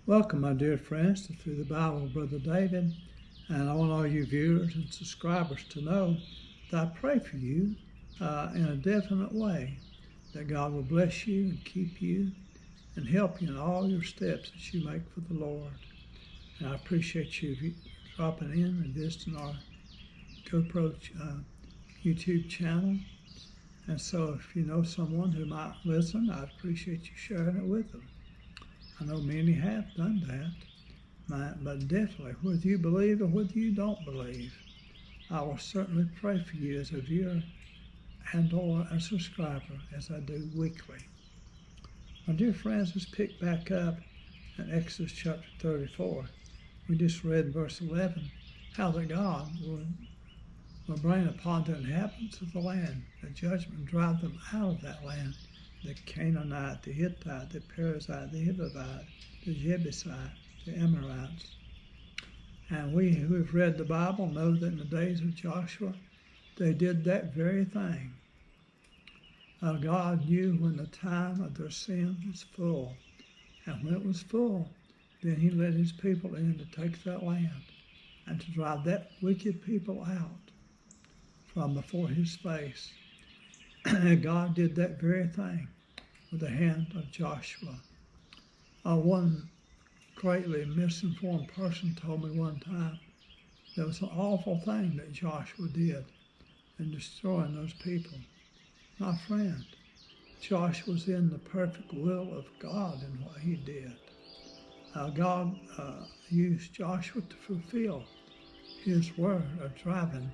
Welcome, my dear friends, to Through the Bible with Brother David. And I want all you viewers and subscribers to know that I pray for you in a definite way, that God will bless you and keep you and help you in all your steps that you make for the Lord. And I appreciate you dropping in and visiting our GoPro YouTube channel. And so if you know someone who might listen, I'd appreciate you sharing it with them. I know many have done that, but definitely, whether you believe or whether you don't believe, I will certainly pray for you as a viewer and or a subscriber, as I do weekly. My dear friends, let's pick back up in Exodus chapter 34. We just read verse 11, how that God will bring upon the inhabitants of the land the judgment and drive them out of that land, the Canaanite, the Hittite, the Perizzite, the Hivite, the Jebusite, the Amorites. And we who have read the Bible know that in the days of Joshua, they did that very thing. God knew when the time of their sin was full. And when it was full, then he led his people in to take that land and to drive that wicked people out from before his face. And God did that very thing with the hand of Joshua. One greatly misinformed person told me one time that it was an awful thing that Joshua did in destroying those people. My friend, Joshua was in the perfect will of God in what he did. God used Joshua to fulfill his word of driving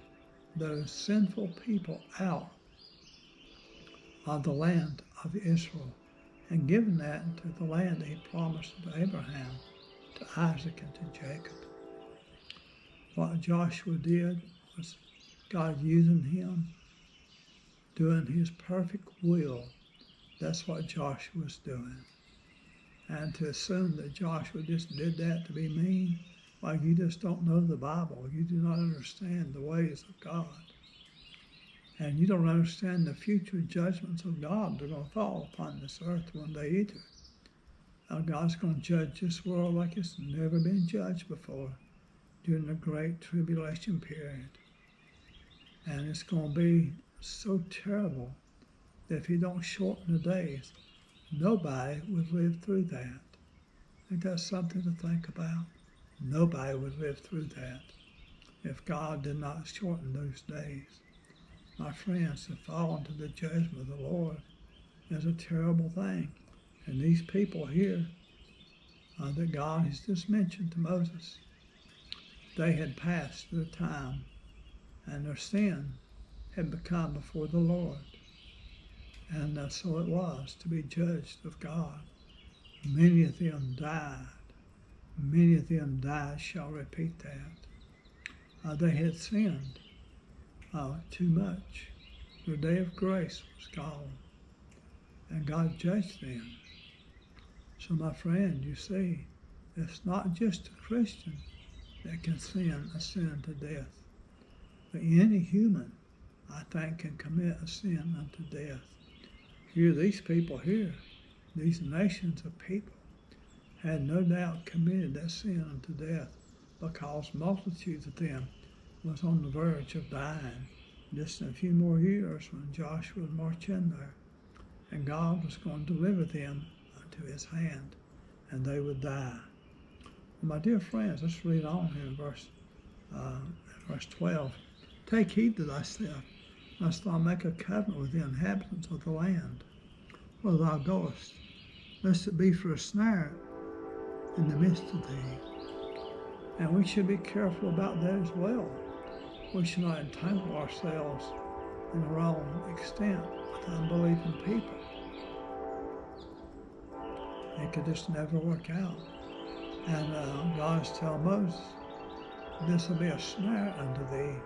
those sinful people out of the land of Israel and giving that to the land that he promised to Abraham, to Isaac, and to Jacob. What Joshua did was God using him, doing his perfect will. That's what Joshua was doing. And to assume that Joshua just did that to be mean, well, you just don't know the Bible. You do not understand the ways of God. And you don't understand the future judgments of God that are going to fall upon this earth one day either. God's going to judge this world like it's never been judged before during the Great Tribulation period. And it's going to be so terrible that if you don't shorten the days, nobody would live through that. I think that's something to think about. Nobody would live through that if God did not shorten those days. My friends, to fall into the judgment of the Lord is a terrible thing. And these people here that God has just mentioned to Moses, they had passed their time and their sin had become before the Lord. And so it was to be judged of God. Many of them died. Many of them died, shall repeat that. They had sinned too much. The day of grace was gone, and God judged them. So my friend, you see, it's not just a Christian that can sin a sin to death, but any human, I think, can commit a sin unto death. Here, these people here, these nations of people, had no doubt committed that sin unto death, because multitudes of them was on the verge of dying just in a few more years when Joshua would march in there. And God was going to deliver them into his hand, and they would die. Well, my dear friends, let's read on here in verse 12. Take heed to thyself, lest thou make a covenant with the inhabitants of the land where thou goest, lest it be for a snare in the midst of thee. And we should be careful about that as well. We should not entangle ourselves in the wrong extent with unbelieving people. It could just never work out. And God is telling Moses, this will be a snare unto thee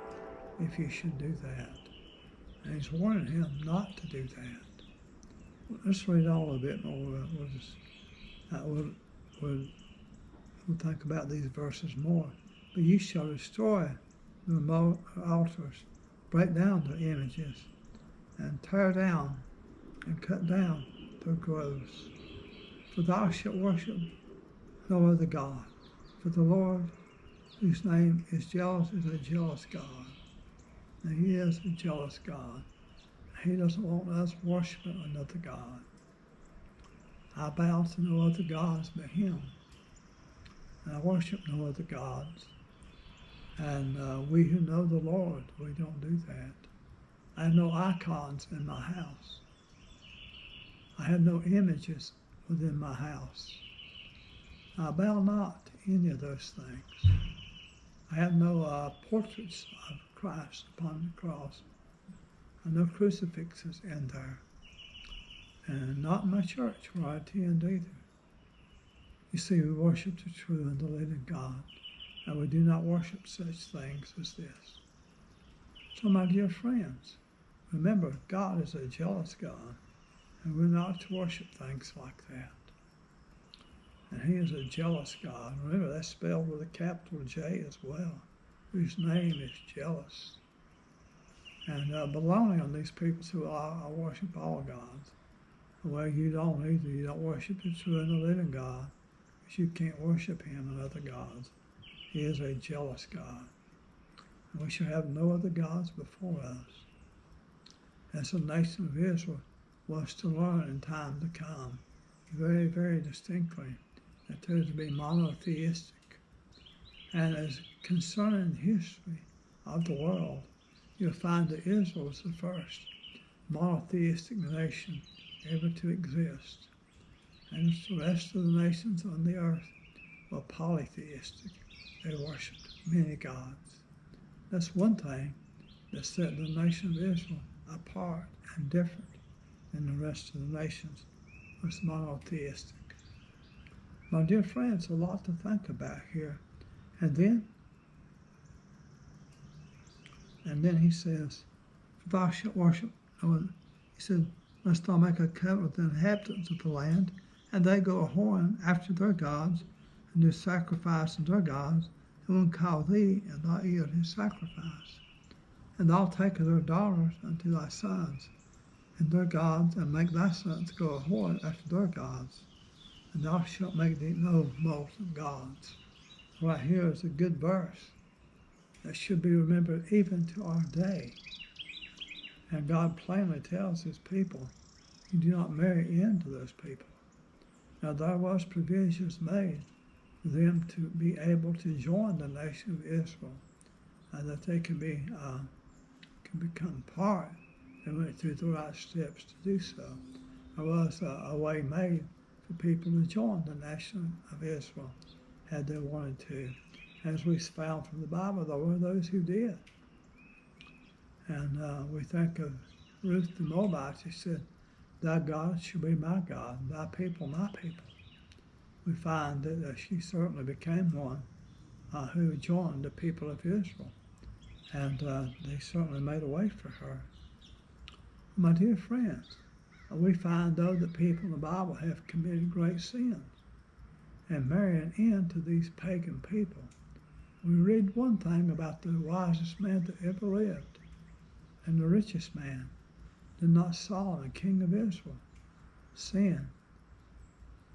if you should do that. And he's warning him not to do that. Let's read on a little bit more. We'll think about these verses more. But you shall destroy the altars, break down the images, and tear down and cut down their groves. For thou shalt worship no other God. For the Lord, whose name is jealous, is a jealous God. And he is a jealous God. He doesn't want us worshiping another God. I bow to no other gods but him. And I worship no other gods. And we who know the Lord, we don't do that. I have no icons in my house. I have no images within my house. I bow not to any of those things. I have no portraits of Christ upon the cross. And no crucifixes in there. And not in my church where I attend either. You see, we worship the true and the living God, and we do not worship such things as this. So, my dear friends, remember, God is a jealous God, and we're not to worship things like that. And he is a jealous God. Remember, that's spelled with a capital J as well, whose name is jealous. And baloney on these people who I worship all gods. Well, you don't either. You don't worship the true and the living God, but you can't worship him and other gods. He is a jealous God. And we shall have no other gods before us. As the nation of Israel was to learn in time to come, very, very distinctly, that there is to be monotheistic. And as concerning history of the world, you'll find that Israel was the first monotheistic nation ever to exist. And the rest of the nations on the earth were polytheistic. They worshipped many gods. That's one thing that set the nation of Israel apart and different than the rest of the nations, was monotheistic. My dear friends, a lot to think about here. And then he says, if thou shalt worship, he said, lest thou make a covenant with the inhabitants of the land, and they go a-whoring after their gods, and do sacrifice unto their gods, and will call thee, and thou eat of his sacrifice. And thou take of their daughters unto thy sons, and their gods, and make thy sons go a-whoring after their gods, and thou shalt make thee no molten gods. Right here is a good verse that should be remembered even to our day. And God plainly tells his people, you do not marry into those people. Now there was provisions made for them to be able to join the nation of Israel, and that they can become part. They went through the right steps to do so. There was a way made for people to join the nation of Israel had they wanted to. As we found from the Bible, there were those who did. And we think of Ruth the Moabite. She said, thy God shall be my God, thy people my people. We find that she certainly became one who joined the people of Israel. And they certainly made a way for her. My dear friends, we find, though, that people in the Bible have committed great sins and marrying into these pagan people. We read one thing about the wisest man that ever lived and the richest man. Did not Solomon, king of Israel, sin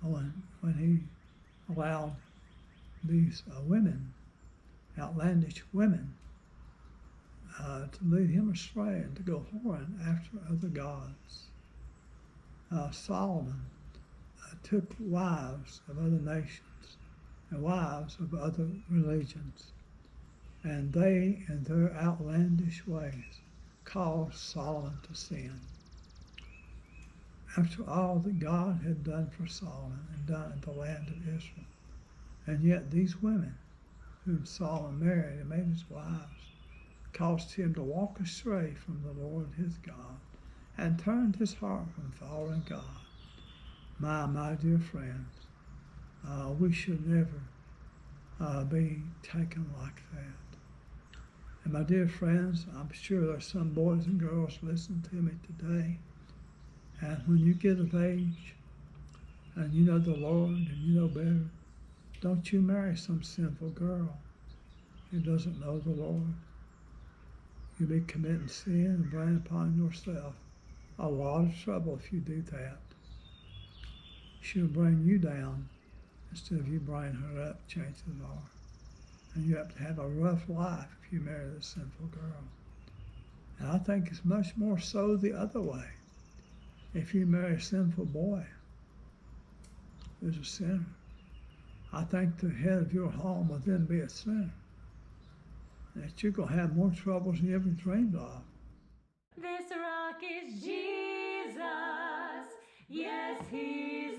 when he allowed these women, outlandish women, to lead him astray and to go whoring after other gods? Solomon took wives of other nations and wives of other religions, and they, in their outlandish ways, caused Solomon to sin. After all that God had done for Solomon and done in the land of Israel, and yet these women whom Solomon married and made his wives caused him to walk astray from the Lord his God and turned his heart from following God. My dear friends, we should never be taken like that. And my dear friends, I'm sure there's some boys and girls listening to me today. And when you get of age and you know the Lord and you know better, don't you marry some sinful girl who doesn't know the Lord. You'll be committing sin and bringing upon yourself a lot of trouble if you do that. She'll bring you down instead of you bringing her up, chances are. And you have to have a rough life if you marry this sinful girl. And I think it's much more so the other way. If you marry a sinful boy who's a sinner, I think the head of your home will then be a sinner. That you're going to have more troubles than you ever dreamed of. This rock is Jesus. Yes, He's